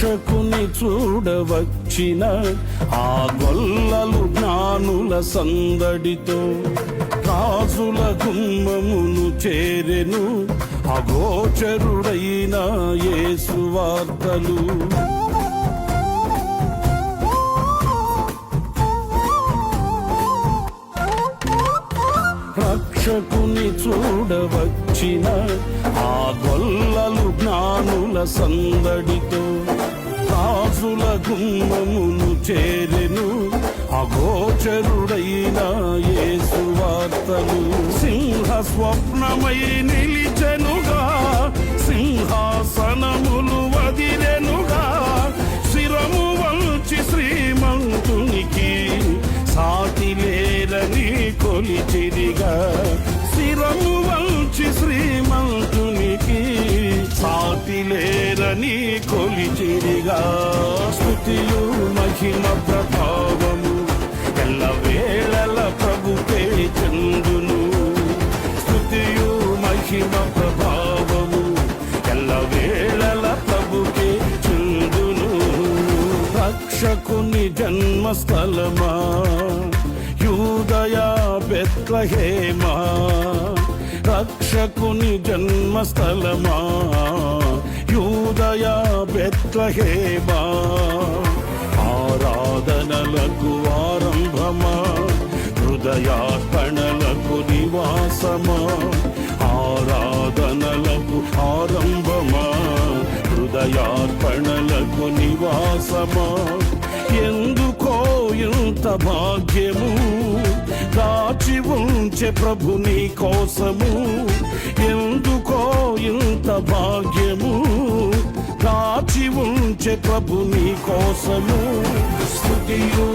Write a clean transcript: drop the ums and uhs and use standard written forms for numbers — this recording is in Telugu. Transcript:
రక్షకుని చూడవచ్చిన ఆ గొల్లలు జ్ఞానుల సందడితో రాజుల గుమ్మమును చేరెను అగోచరుడైన యేసు వార్తలు. రక్షకుని చూడవచ్చిన ఆ గొల్లలు జ్ఞానుల సందడితో రాజుల గుమ్మమును చేరెను అగోచరుడైన యేసు వార్తలు. సింహ స్వప్నమై నిలిచెనుగా, సింహాసనములు వదిలెనుగా, శిరము వంచి శ్రీమంతునికి సాటి లేరని కొలిచిరిగా. శిరము వంచి శ్రీమంతునికి సాటి లేరని కొలిచిరిగా. స్తుతియు మహిమ ప్రభావము ఎల్లవేళల ప్రభుకే చెందును. స్తుతియు మహిమ ప్రభావము ఎల్లవేళల ప్రభుకే చెందును. రక్షకుని జన్మస్థలమా యూదయ బెత్లెహేమా, రక్షకుని జన్మస్థలమా యూదయ బెత్లెహేమా. ఆరాధనలకు ఆరంభమా, హృదయార్పణలకు నివాసమా. ఆరాధనలకు ఆరంభమా, హృదయార్పణలకు నివాసమా. ఎందుకో ఇంత భాగ్యము దాచి ఉంచే ప్రభు నీ కోసము. ఎందుకో ఇంత భాగ్యము దాచి ఉంచే ప్రభు నీ కోసము. స్తుతియు